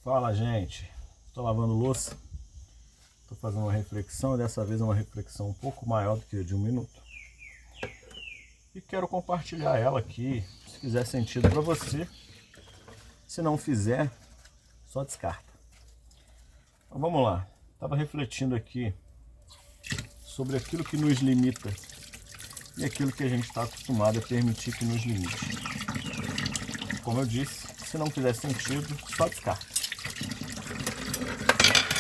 Fala, gente. Estou lavando louça. Estou fazendo uma reflexão. Dessa vez é uma reflexão um pouco maior do que a de 1 minuto. E quero compartilhar ela aqui, se fizer sentido para você. Se não fizer, só descarta. Então, vamos lá. Estava refletindo aqui sobre aquilo que nos limita e aquilo que a gente está acostumado a permitir que nos limite. Como eu disse, se não fizer sentido, só descarta.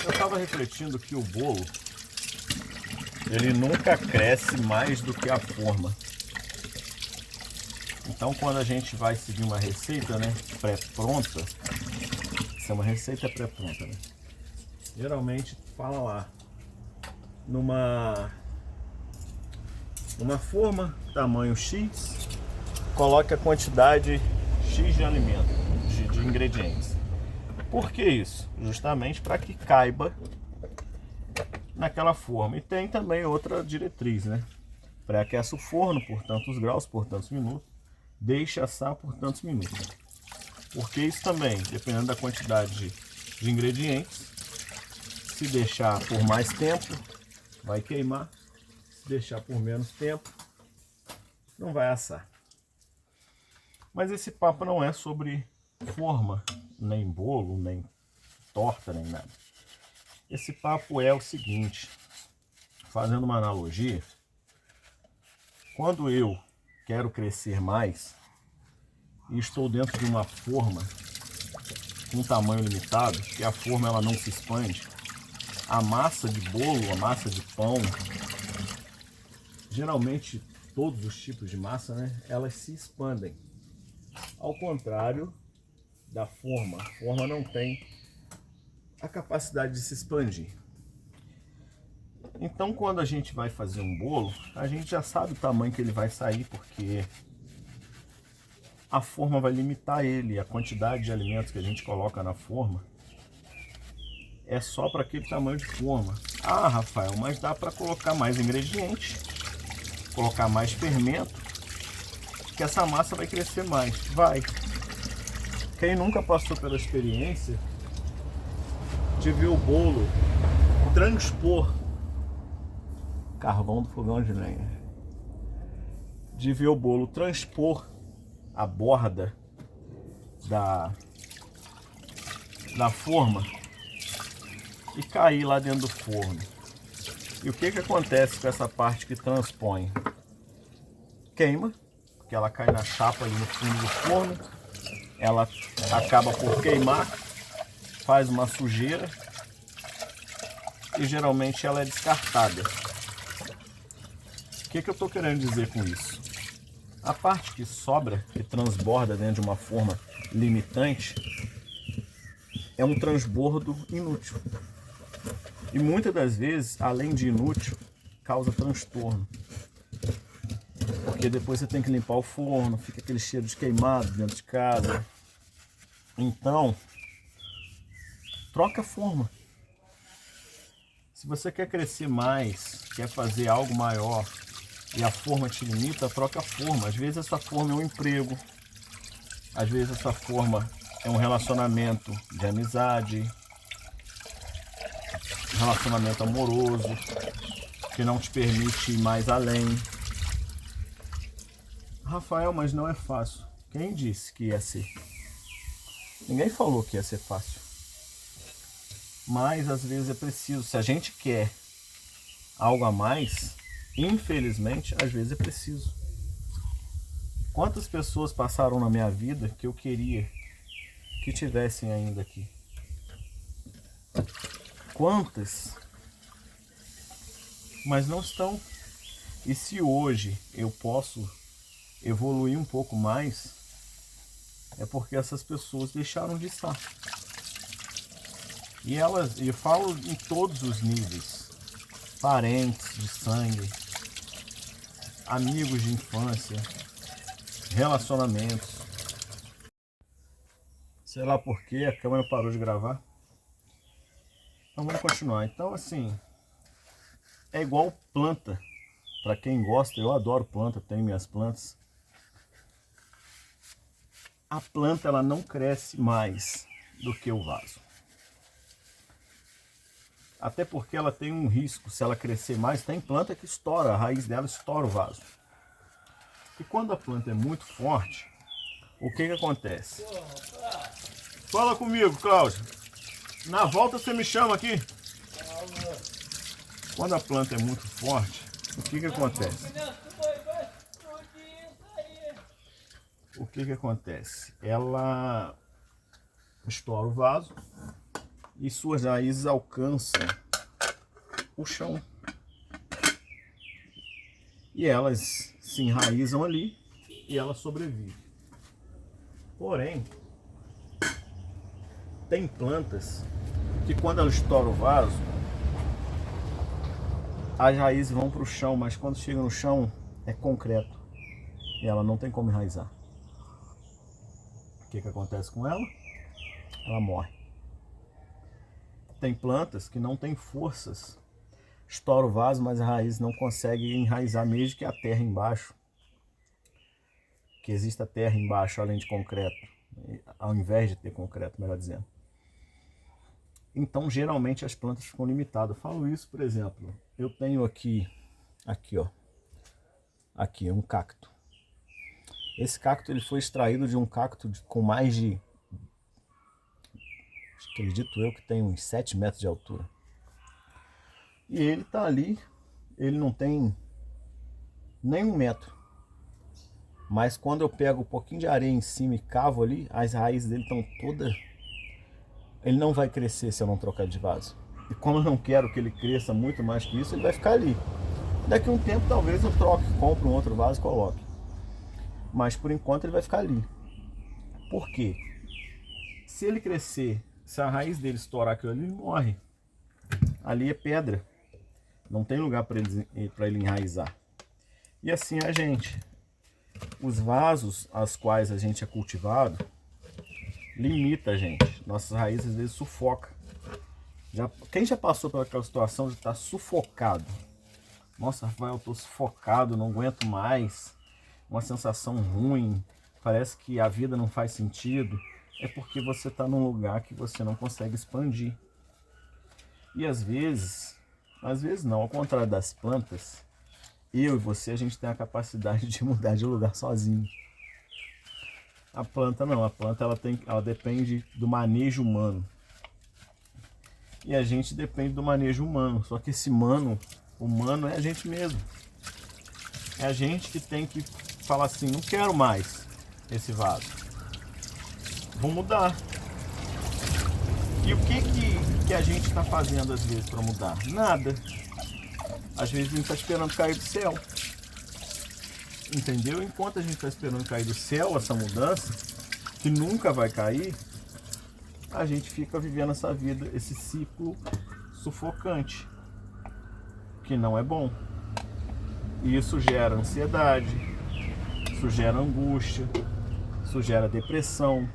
Eu estava refletindo que o bolo, ele nunca cresce mais do que a forma. Então, quando a gente vai seguir uma receita, né, pré-pronta, isso é uma receita pré-pronta, né? Geralmente fala lá, numa forma tamanho X, coloque a quantidade X de alimento, de ingredientes. Por que isso? Justamente para que caiba naquela forma. E tem também outra diretriz, né? Pré-aqueça o forno por tantos graus, por tantos minutos. Deixe assar por tantos minutos. Porque isso também, dependendo da quantidade de ingredientes, se deixar por mais tempo, vai queimar. Se deixar por menos tempo, não vai assar. Mas esse papo não é sobre forma, nem bolo, nem torta, nem nada. Esse papo é o seguinte, fazendo uma analogia, quando eu quero crescer mais e estou dentro de uma forma com um tamanho limitado, que a forma ela não se expande, a massa de bolo, a massa de pão, geralmente todos os tipos de massa, né, elas se expandem. Ao contrário da forma, a forma não tem a capacidade de se expandir. Então, quando a gente vai fazer um bolo, a gente já sabe o tamanho que ele vai sair, porque a forma vai limitar ele, a quantidade de alimentos que a gente coloca na forma é só para aquele tamanho de forma. Ah, Rafael, mas dá para colocar mais ingredientes, colocar mais fermento, que essa massa vai crescer mais. Vai. Quem nunca passou pela experiência de ver o bolo transpor carvão do fogão de lenha, de ver o bolo transpor a borda da forma e cair lá dentro do forno. E o que acontece com essa parte que transpõe? Queima, porque ela cai na chapa ali no fundo do forno, ela acaba por queimar, faz uma sujeira e geralmente ela é descartada. O que eu estou querendo dizer com isso? A parte que sobra, que transborda dentro de uma forma limitante, é um transbordo inútil. E muitas das vezes, além de inútil, causa transtorno. Porque depois você tem que limpar o forno, fica aquele cheiro de queimado dentro de casa. Então, troca a forma. Se você quer crescer mais, quer fazer algo maior e a forma te limita, troca a forma. Às vezes essa forma é um emprego, às vezes essa forma é um relacionamento de amizade, um relacionamento amoroso, que não te permite ir mais além. Rafael, mas não é fácil. Quem disse que ia ser? Ninguém falou que ia ser fácil. Mas às vezes é preciso. Se a gente quer algo a mais, infelizmente, às vezes é preciso. Quantas pessoas passaram na minha vida que eu queria que tivessem ainda aqui? Quantas? Mas não estão. E se hoje eu posso evoluir um pouco mais, é porque essas pessoas deixaram de estar. E elas, eu falo em todos os níveis, parentes de sangue, amigos de infância, relacionamentos. Sei lá por que a câmera parou de gravar. Então vamos continuar. Então assim, é igual planta. Para quem gosta, eu adoro planta, tenho minhas plantas. A planta ela não cresce mais do que o vaso. Até porque ela tem um risco, se ela crescer mais, tem planta que estoura, a raiz dela estoura o vaso. E quando a planta é muito forte, o que acontece? Fala comigo, Cláudio. Na volta você me chama aqui. Quando a planta é muito forte, o que acontece? O que acontece? Ela estoura o vaso e suas raízes alcançam o chão. E elas se enraizam ali e ela sobrevive. Porém, tem plantas que quando ela estoura o vaso, as raízes vão para o chão, mas quando chega no chão é concreto e ela não tem como enraizar. O que acontece com ela? Ela morre. Tem plantas que não têm forças, estoura o vaso, mas a raiz não consegue enraizar, mesmo que a terra embaixo, que exista terra embaixo além de concreto, ao invés de ter concreto, melhor dizendo. Então, geralmente as plantas ficam limitadas. Eu falo isso, por exemplo, eu tenho aqui ó, aqui um cacto. Esse cacto ele foi extraído de um cacto com mais de, acredito eu que tem uns 7 metros de altura. E ele tá ali, ele não tem nem 1 metro. Mas quando eu pego um pouquinho de areia em cima e cavo ali, as raízes dele estão todas... Ele não vai crescer se eu não trocar de vaso. E como eu não quero que ele cresça muito mais que isso, ele vai ficar ali. Daqui a um tempo talvez eu troque, compre um outro vaso e coloque. Mas por enquanto ele vai ficar ali. Por quê? Se ele crescer, se a raiz dele estourar aquilo ali, ele morre. Ali é pedra. Não tem lugar para ele enraizar. E assim a gente. Os vasos aos quais a gente é cultivado limita a gente. Nossas raízes às vezes sufoca. Quem já passou por aquela situação de estar sufocado? Nossa, Rafael, eu tô sufocado, não aguento mais. Uma sensação ruim. Parece que a vida não faz sentido. É porque você está num lugar que você não consegue expandir. E às vezes não, ao contrário das plantas, eu e você, a gente tem a capacidade de mudar de lugar sozinho. A planta não, a planta ela depende do manejo humano. E a gente depende do manejo humano, só que esse humano é a gente mesmo. É a gente que tem que falar assim, não quero mais esse vaso. Vou mudar. E o que a gente está fazendo às vezes para mudar? Nada. Às vezes a gente está esperando cair do céu. Entendeu? Enquanto a gente está esperando cair do céu essa mudança, que nunca vai cair, a gente fica vivendo essa vida, esse ciclo sufocante, que não é bom. E isso gera ansiedade, isso gera angústia, isso gera depressão.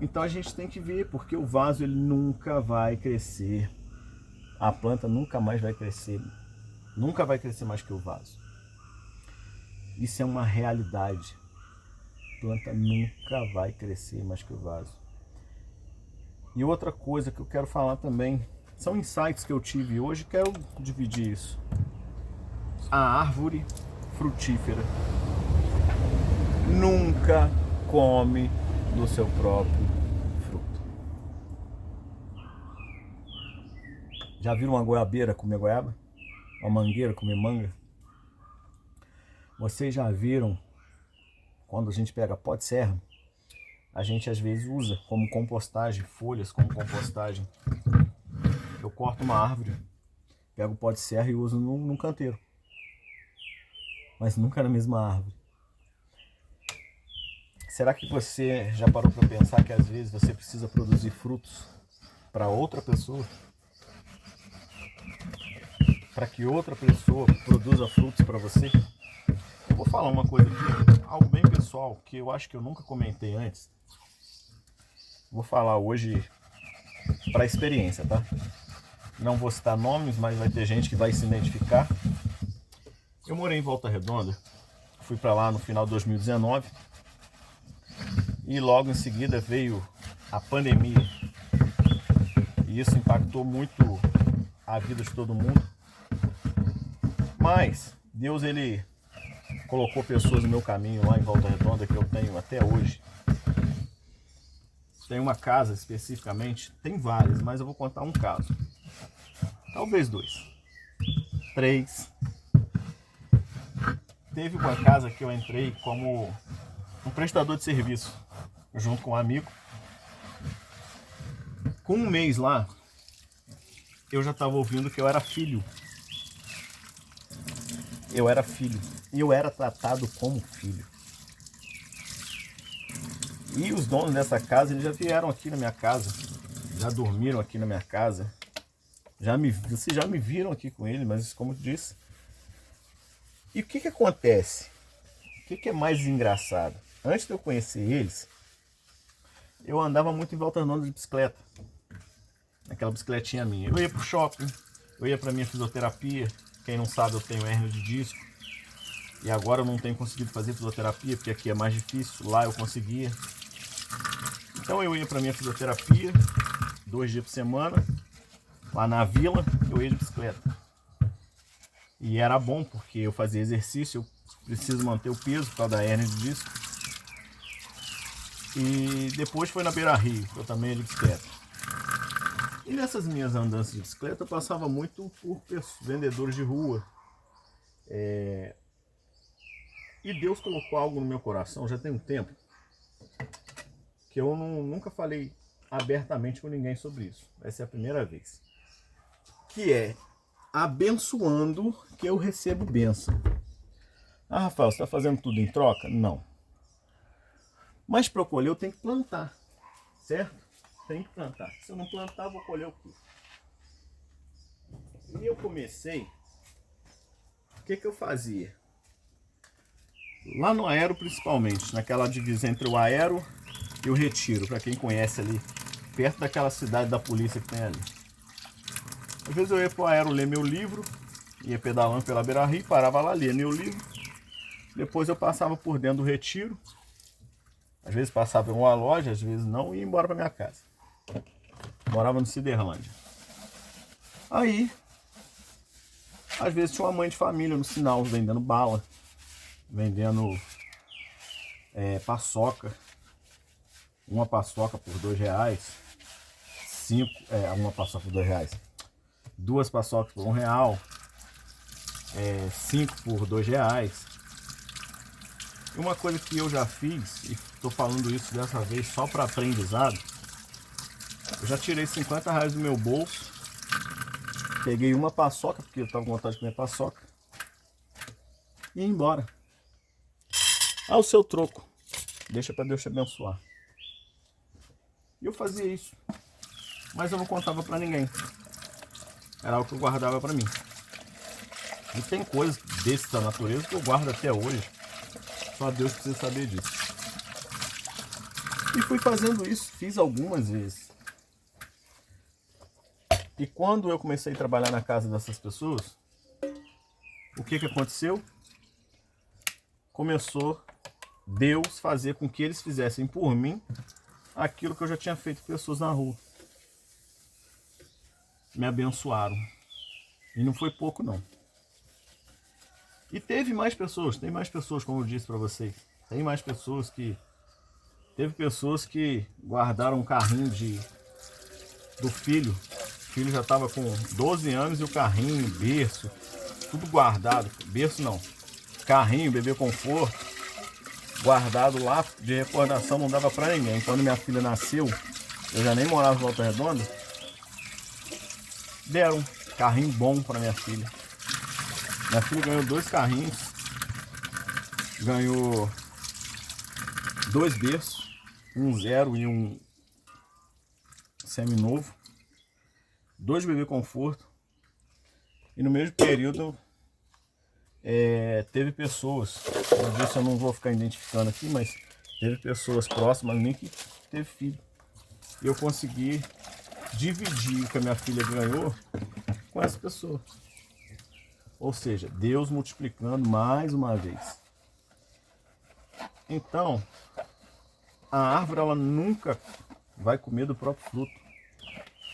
Então a gente tem que ver, porque o vaso ele nunca vai crescer. A planta nunca mais vai crescer. Nunca vai crescer mais que o vaso. Isso é uma realidade. A planta nunca vai crescer mais que o vaso. E outra coisa que eu quero falar também, são insights que eu tive hoje, quero dividir isso. A árvore frutífera nunca come do seu próprio fruto. Já viram uma goiabeira comer goiaba? Uma mangueira comer manga? Vocês já viram quando a gente pega pó de serra? A gente às vezes usa como compostagem, folhas como compostagem. Eu corto uma árvore, pego o pó de serra e uso num canteiro. Mas nunca na mesma árvore. Será que você já parou para pensar que às vezes você precisa produzir frutos para outra pessoa? Para que outra pessoa produza frutos para você? Eu vou falar uma coisa aqui, algo bem pessoal, que eu acho que eu nunca comentei antes. Vou falar hoje para experiência, tá? Não vou citar nomes, mas vai ter gente que vai se identificar. Eu morei em Volta Redonda, fui para lá no final de 2019 e logo em seguida veio a pandemia E isso impactou muito a vida de todo mundo. Mas Deus, ele colocou pessoas no meu caminho lá em Volta Redonda que eu tenho até hoje. Tem uma casa especificamente, tem várias, mas eu vou contar um caso. Talvez 2, 3. Teve uma casa que eu entrei como um prestador de serviço, junto com um amigo. Com um mês lá, eu já estava ouvindo que eu era filho. Eu era filho. E eu era tratado como filho. E os donos dessa casa, eles já vieram aqui na minha casa. Já dormiram aqui na minha casa. Vocês já me viram aqui com ele, mas como eu disse. E o que acontece? O que é mais engraçado? Antes de eu conhecer eles, eu andava muito em Volta Redonda de bicicleta. Aquela bicicletinha minha. Eu ia pro shopping, eu ia pra minha fisioterapia. Quem não sabe, eu tenho hérnia de disco. E agora eu não tenho conseguido fazer fisioterapia, porque aqui é mais difícil. Lá eu conseguia. Então eu ia pra minha fisioterapia 2 dias por semana. Lá na vila, eu ia de bicicleta. E era bom, porque eu fazia exercício, eu preciso manter o peso por causa da hérnia de disco. E depois foi na Beira Rio, eu também ia de bicicleta. E nessas minhas andanças de bicicleta, eu passava muito por vendedores de rua. E Deus colocou algo no meu coração, já tem um tempo, que eu nunca falei abertamente com ninguém sobre isso. Essa é a primeira vez. Que é abençoando que eu recebo bênção. Ah, Rafael, você está fazendo tudo em troca? Não. Mas para eu colher eu tenho que plantar, certo? Tem que plantar. Se eu não plantar, eu vou colher o quê? E eu comecei, o que eu fazia? Lá no Aero, principalmente, naquela divisão entre o Aero e o Retiro, para quem conhece ali, perto daquela cidade da polícia que tem ali. Às vezes eu ia pro Aero ler meu livro, ia pedalando pela Beira Rio, parava lá, lia meu livro. Depois eu passava por dentro do Retiro. Às vezes passava em uma loja, às vezes não, e ia embora para minha casa. Morava no Ciderlândia. Aí, às vezes tinha uma mãe de família no sinal, vendendo bala, vendendo paçoca. Uma paçoca por R$2. Uma paçoca por R$2. 2 paçocas por R$1. 5 por R$2. E uma coisa que eu já fiz, e estou falando isso dessa vez só para aprendizado, eu já tirei R$50 do meu bolso, peguei uma paçoca, porque eu estava com vontade de comer paçoca, e ia embora. Ah, o seu troco, deixa para Deus te abençoar. E eu fazia isso, mas eu não contava para ninguém, era algo que eu guardava para mim. E tem coisas dessa natureza que eu guardo até hoje. Só Deus precisa saber disso. E fui fazendo isso, fiz algumas vezes. E quando eu comecei a trabalhar na casa dessas pessoas, o que aconteceu? Começou Deus fazer com que eles fizessem por mim aquilo que eu já tinha feito com pessoas na rua. Me abençoaram. E não foi pouco não. E teve mais pessoas, tem mais pessoas, como eu disse para vocês. Tem mais pessoas que... Teve pessoas que guardaram um carrinho do filho. O filho já estava com 12 anos e o carrinho, berço, tudo guardado. Berço não. Carrinho, bebê conforto, guardado lá de recordação, não dava para ninguém. Quando minha filha nasceu, eu já nem morava em Volta Redonda. Deram um carrinho bom para minha filha. Minha filha ganhou 2 carrinhos, ganhou 2 berços, um 0 e um seminovo, 2 bebê conforto. E no mesmo período teve pessoas, eu disse, eu não vou ficar identificando aqui, mas teve pessoas próximas a mim que teve filho. E eu consegui dividir o que a minha filha ganhou com essa pessoa. Ou seja, Deus multiplicando mais uma vez. Então, a árvore ela nunca vai comer do próprio fruto.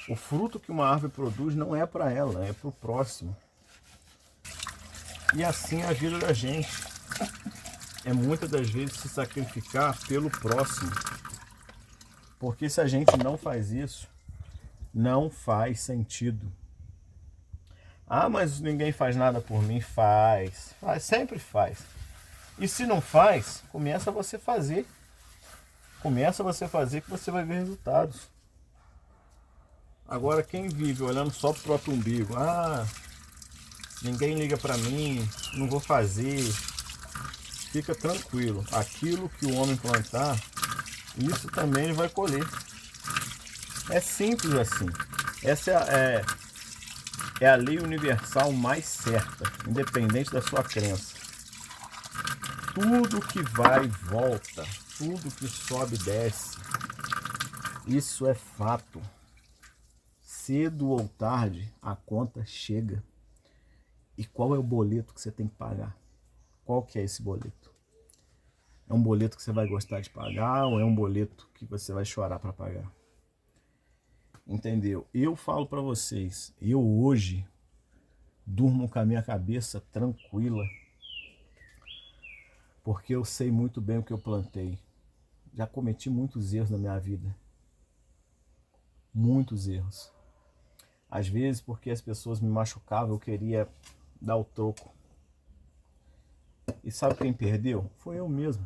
O fruto que uma árvore produz não é para ela, é para o próximo. E assim a vida da gente é muitas das vezes se sacrificar pelo próximo. Porque se a gente não faz isso, não faz sentido. Ah, mas ninguém faz nada por mim. Faz, sempre faz. E se não faz, começa você a fazer. Começa você a fazer que você vai ver resultados. Agora quem vive olhando só pro próprio umbigo, ah, ninguém liga pra mim, não vou fazer. Fica tranquilo, aquilo que o homem plantar, isso também ele vai colher. É simples assim. Essa é a lei universal mais certa, independente da sua crença. Tudo que vai e volta, tudo que sobe e desce, isso é fato. Cedo ou tarde a conta chega. E qual é o boleto que você tem que pagar? Qual que é esse boleto? É um boleto que você vai gostar de pagar ou é um boleto que você vai chorar para pagar? Entendeu? Eu falo para vocês, eu hoje durmo com a minha cabeça tranquila, porque eu sei muito bem o que eu plantei. Já cometi muitos erros na minha vida. Muitos erros. Às vezes porque as pessoas me machucavam, eu queria dar o troco. E sabe quem perdeu? Foi eu mesmo.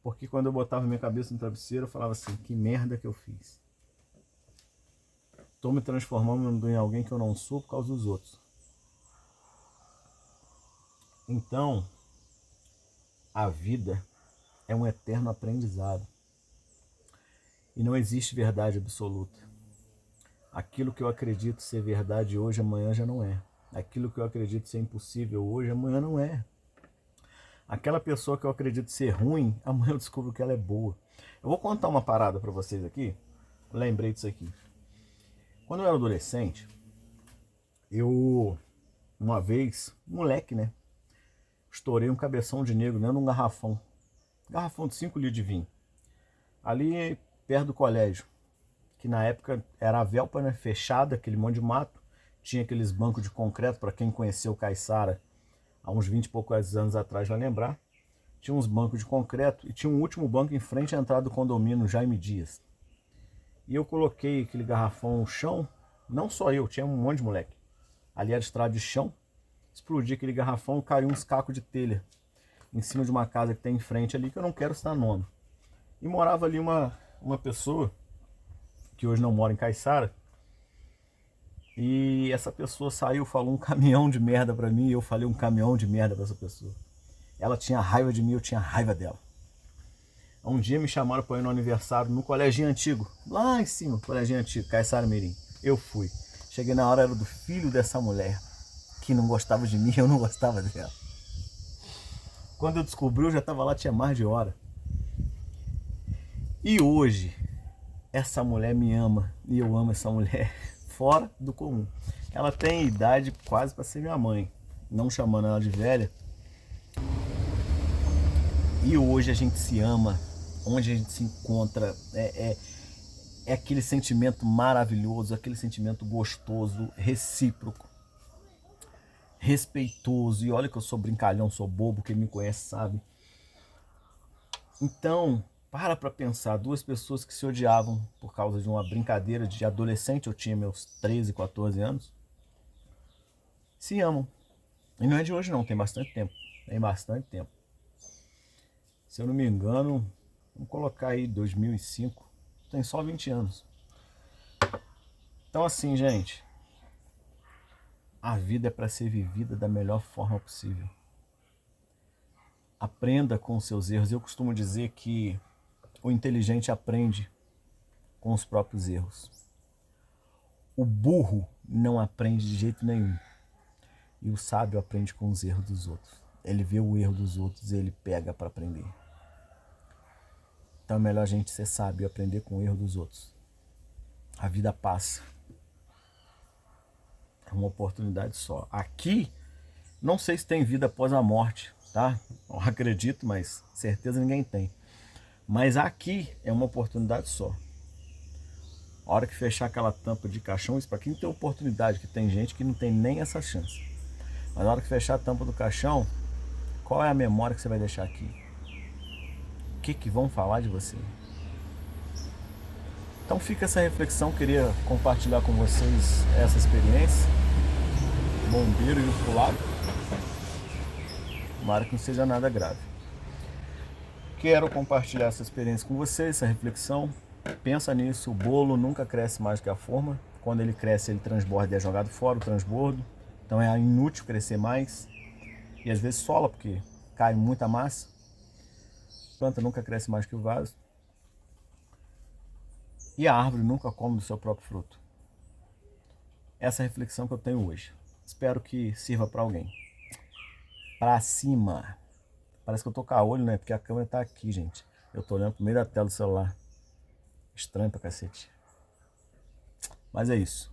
Porque quando eu botava minha cabeça no travesseiro, eu falava assim, que merda que eu fiz. Estou me transformando em alguém que eu não sou por causa dos outros. Então, a vida é um eterno aprendizado. E não existe verdade absoluta. Aquilo que eu acredito ser verdade hoje, amanhã já não é. Aquilo que eu acredito ser impossível hoje, amanhã não é. Aquela pessoa que eu acredito ser ruim, amanhã eu descubro que ela é boa. Eu vou contar uma parada pra vocês aqui. Lembrei disso aqui. Quando eu era adolescente, eu, uma vez, moleque, né? Estourei um cabeção de negro dentro de um garrafão. Garrafão de 5 litros de vinho. Ali perto do colégio. Que na época era a Velpa, né? Fechada, aquele monte de mato. Tinha aqueles bancos de concreto, para quem conheceu Caiçara há uns 20 e poucos anos atrás vai lembrar. Tinha uns bancos de concreto e tinha um último banco em frente à entrada do condomínio Jaime Dias. E eu coloquei aquele garrafão no chão, não só eu, tinha um monte de moleque. Ali era estrada de chão, explodi aquele garrafão, caiu uns cacos de telha em cima de uma casa que tem em frente ali, que eu não quero citar nome. E morava ali uma pessoa, que hoje não mora em Caiçara, e essa pessoa saiu, falou um caminhão de merda pra mim, e eu falei um caminhão de merda pra essa pessoa. Ela tinha raiva de mim, eu tinha raiva dela. Um dia me chamaram para ir no aniversário no colégio antigo, lá em cima, colégio antigo, Caiçara Mirim. Eu fui. Cheguei na hora, era do filho dessa mulher, que não gostava de mim, eu não gostava dela. Quando eu descobri, eu já estava lá, tinha mais de hora. E hoje, essa mulher me ama, e eu amo essa mulher fora do comum. Ela tem idade quase para ser minha mãe, não chamando ela de velha. E hoje a gente se ama, onde a gente se encontra, é aquele sentimento maravilhoso, aquele sentimento gostoso, recíproco, respeitoso. E olha que eu sou brincalhão, sou bobo, quem me conhece sabe. Então, para pensar, duas pessoas que se odiavam por causa de uma brincadeira de adolescente, eu tinha meus 13, 14 anos, se amam. E não é de hoje não, tem bastante tempo, Se eu não me engano, vamos colocar aí 2005, tem só 20 anos. Então assim, gente, a vida é para ser vivida da melhor forma possível. Aprenda com os seus erros. Eu costumo dizer que o inteligente aprende com os próprios erros. O burro não aprende de jeito nenhum. E o sábio aprende com os erros dos outros. Ele vê o erro dos outros e ele pega para aprender. Então é melhor a gente ser sábio e aprender com o erro dos outros. A vida passa. É uma oportunidade só. Aqui, não sei se tem vida após a morte, tá? Eu acredito, mas certeza ninguém tem. Mas aqui é uma oportunidade só. A hora que fechar aquela tampa de caixão, isso para quem tem oportunidade, que tem gente que não tem nem essa chance. Mas na hora que fechar a tampa do caixão, qual é a memória que você vai deixar aqui? O que vão falar de você? Então fica essa reflexão, queria compartilhar com vocês essa experiência. Bombeiro indo pro lado. Tomara que não seja nada grave. Quero compartilhar essa experiência com vocês, essa reflexão. Pensa nisso, o bolo nunca cresce mais que a forma. Quando ele cresce, ele transborda e é jogado fora, o transbordo. Então é inútil crescer mais. E às vezes sola, porque cai muita massa. A planta nunca cresce mais que o vaso. E a árvore nunca come do seu próprio fruto. Essa é a reflexão que eu tenho hoje. Espero que sirva para alguém. Pra cima. Parece que eu tô com a olho, né? Porque a câmera tá aqui, gente. Eu tô olhando pro meio da tela do celular. Estranho pra cacete. Mas é isso.